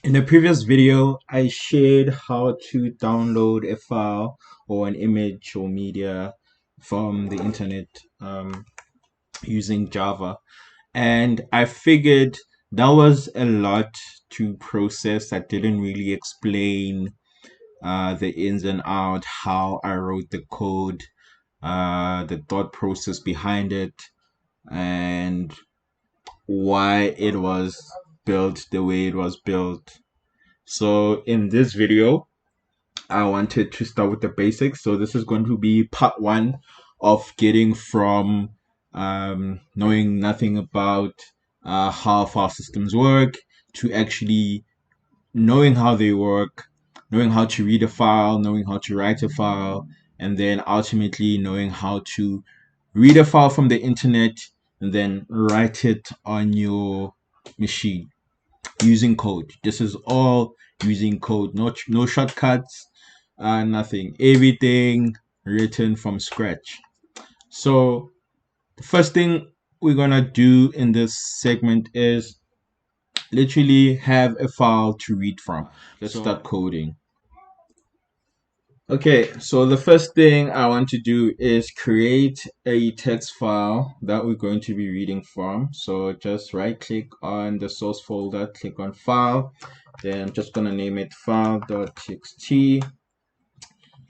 In the previous video, I shared how to download a file or an image or media from the internet using Java. And I figured that was a lot to process. I didn't really explain the ins and out, how I wrote the code, the thought process behind it, and why it was built the way it was built. So in this video, I wanted to start with the basics. So this is going to be part one of getting from knowing nothing about how file systems work to actually knowing how they work, knowing how to read a file, knowing how to write a file, and then ultimately knowing how to read a file from the internet and then write it on your machine using code. This is all using code, no shortcuts, nothing. Everything written from scratch. So the first thing we're gonna do in this segment is literally have a file to read from. Let's start coding. Okay, so the first thing I want to do is create a text file that we're going to be reading from. So just right click on the source folder, click on file, then I'm just gonna name it file.txt,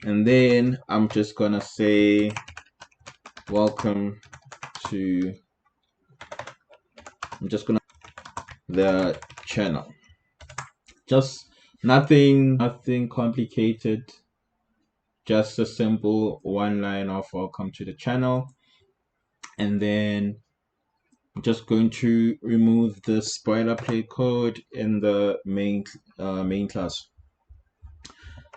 and then I'm just gonna say welcome to, I'm just gonna the channel. Just nothing complicated, just a simple one line of welcome to the channel. And then I'm just going to remove the boilerplate code in the main class.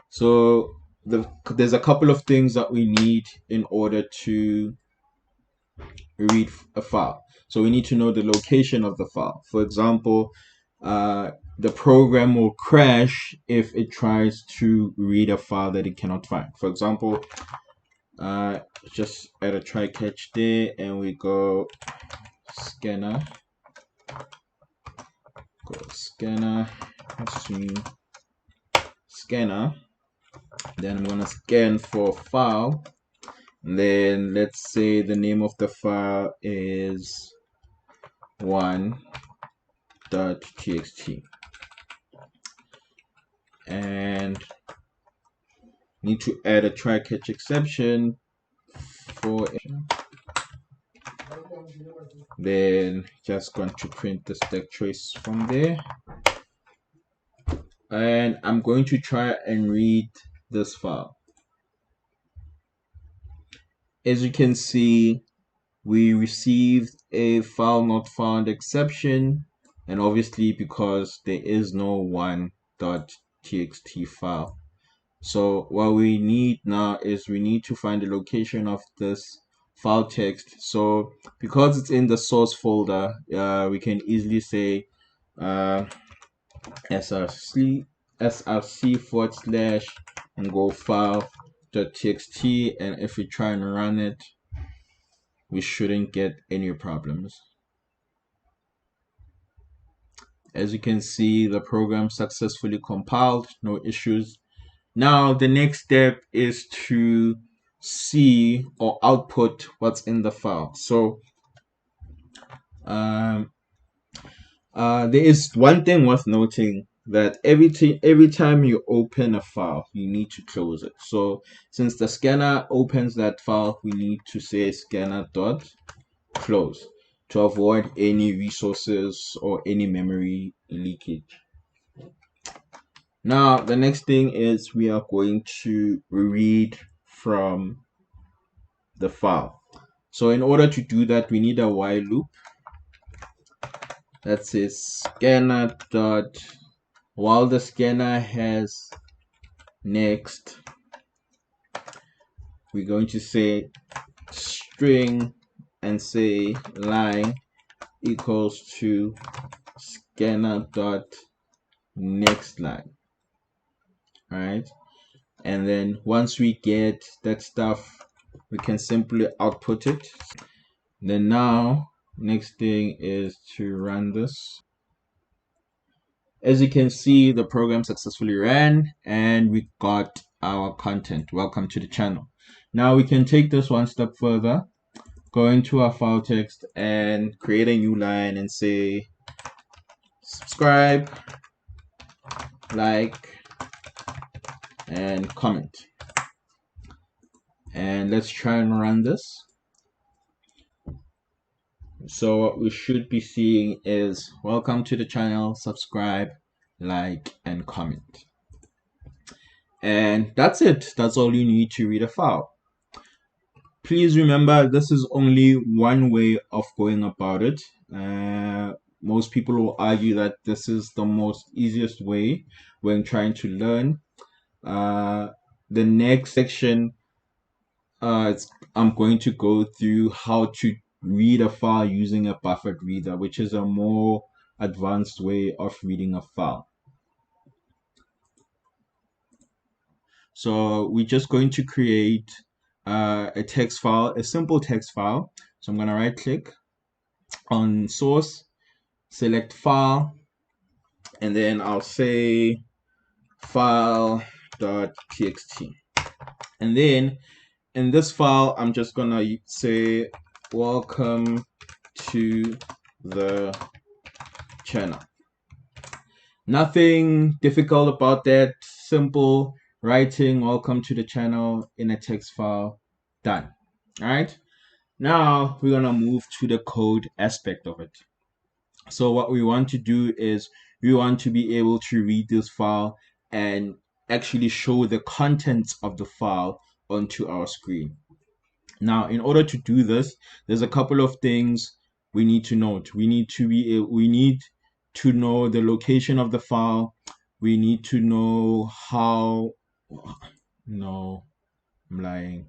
So there's a couple of things that we need in order to read a file. So we need to know the location of the file. For example, the program will crash if it tries to read a file that it cannot find. For example, just add a try catch there, and we go scanner, scanner. Then I'm gonna scan for file. And then let's say the name of the file is one.txt, and need to add a try catch exception for it. Then just going to print the stack trace from there, and I'm going to try and read this file. As you can see, we received a file not found exception, and obviously because there is no one.txt file. So what we need now is we need to find the location of this file text. So because it's in the source folder, we can easily say src and go file.txt, and if we try and run it, we shouldn't get any problems. As you can see, the program successfully compiled, no issues. Now the next step is to see or output what's in the file. So there is one thing worth noting, that every time you open a file, you need to close it. So since the scanner opens that file, we need to say scanner dot close to avoid any resources or any memory leakage. Now the next thing is we are going to read from the file. So in order to do that, we need a while loop that says scanner dot, while the scanner has next, we're going to say string and say line equals to scanner dot next line. All right, and then once we get that stuff, we can simply output it. Then now next thing is to run this. As you can see, the program successfully ran and we got our content. Welcome to the channel. Now we can take this one step further, go into our file text and create a new line and say subscribe, like, and comment. And let's try and run this. So what we should be seeing is welcome to the channel, subscribe, like, and comment. And that's it. That's all you need to read a file. Please remember, this is only one way of going about it. Most people will argue that this is the most easiest way when trying to learn. The next section, I'm going to go through how to read a file using a buffered reader, which is a more advanced way of reading a file. So we're just going to create a text file, a simple text file. So I'm going to right click on source, select file, and then I'll say file.txt. And then in this file, I'm just going to say welcome to the channel. Nothing difficult about that. Simple writing welcome to the channel in a text file. Done. All right. Now we're gonna move to the code aspect of it. So what we want to do is we want to be able to read this file and actually show the contents of the file onto our screen. Now, in order to do this, there's a couple of things we need to note. We need to know the location of the file. We need to know how. No, I'm lying.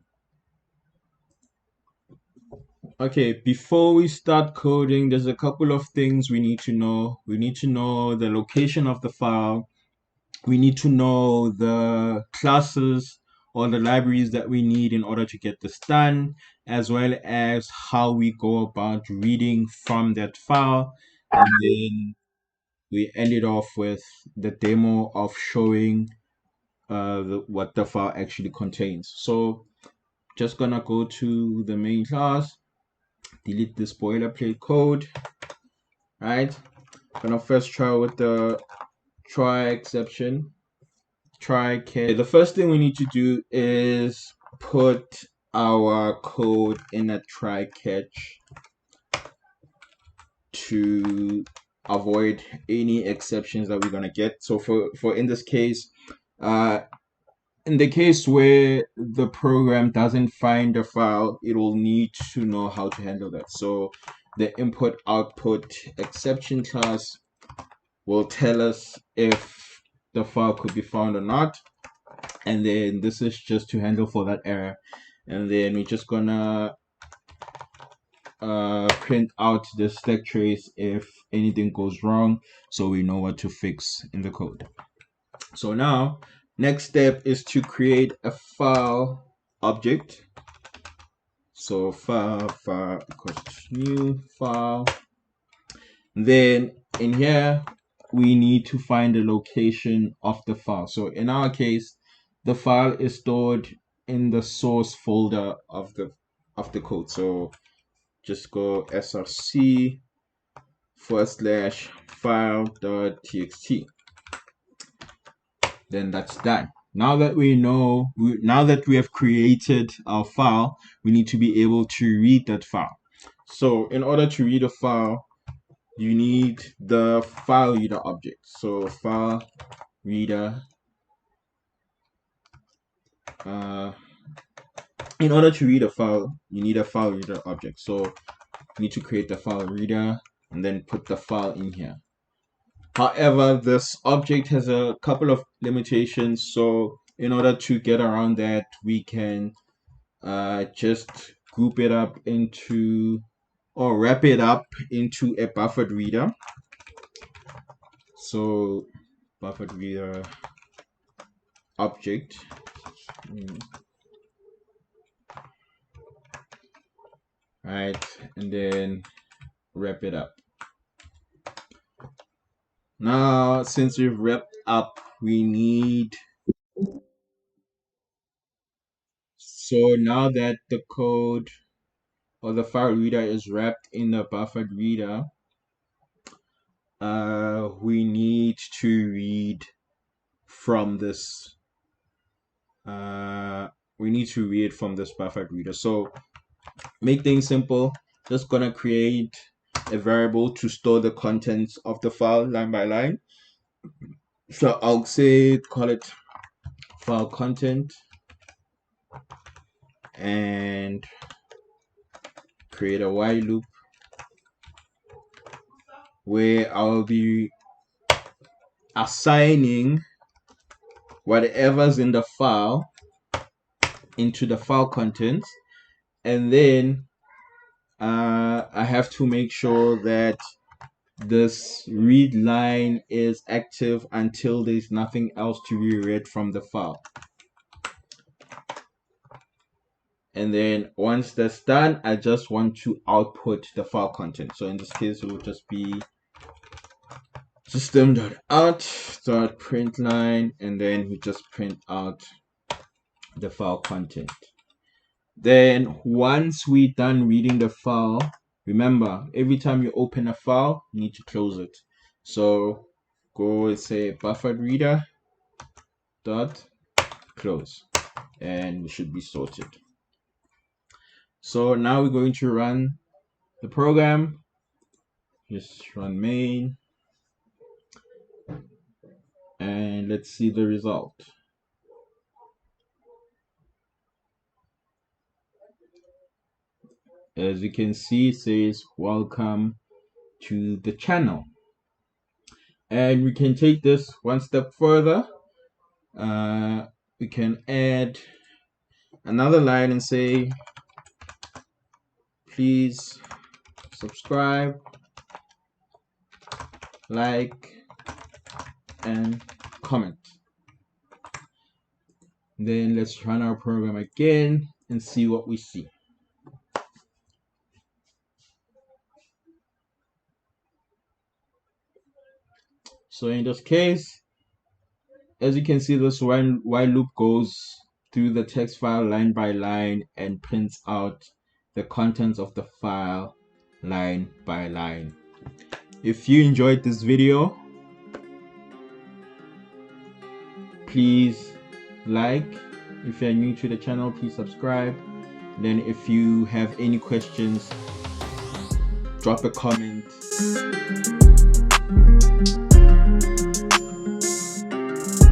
Okay, before we start coding, there's a couple of things we need to know. We need to know the location of the file. We need to know the classes or the libraries that we need in order to get this done, as well as how we go about reading from that file. And then we ended off with the demo of showing what the file actually contains. So just gonna go to the main class, delete this boilerplate code, right? Gonna first try with the try exception. Try catch. The first thing we need to do is put our code in a try catch to avoid any exceptions that we're gonna get. So for in this case, in the case where the program doesn't find a file, it will need to know how to handle that. So the input output exception class will tell us if the file could be found or not. And then this is just to handle for that error. And then we're just gonna print out the stack trace if anything goes wrong, so we know what to fix in the code. So now, next step is to create a file object. So file equals new file. Then in here, we need to find the location of the file. So in our case, the file is stored in the source folder of the code. So just go src / file.txt. Then that's done. Now that now that we have created our file, we need to be able to read that file. So in order to read a file, you need the file reader object. So file reader. In order to read a file, you need a file reader object. So you need to create the file reader and then put the file in here. However, this object has a couple of limitations. So in order to get around that, we can just group it up into or wrap it up into a buffered reader. So buffered reader object. Right, and then wrap it up. Now, since we've wrapped up, we need. So now that the code or the file reader is wrapped in the buffered reader, we need to read from this. We need to read from this buffered reader. So make things simple. Just gonna create a variable to store the contents of the file line by line. So I'll say call it file content and create a while loop where I'll be assigning whatever's in the file into the file contents, and then I have to make sure that this read line is active until there's nothing else to be read from the file. And then once that's done, I just want to output the file content. So in this case, it will just be system.out.println, and then we just print out the file content. Then once we're done reading the file, remember, every time you open a file, you need to close it. So go and say buffered reader dot close, and we should be sorted. So now we're going to run the program. Just run main, and let's see the result. As you can see, it says welcome to the channel. And we can take this one step further. We can add another line and say, please subscribe, like, and comment. Then let's run our program again and see what we see. So in this case, as you can see, this while loop goes through the text file line by line and prints out the contents of the file line by line. If you enjoyed this video, please like. If you're new to the channel, please subscribe. Then if you have any questions, drop a comment.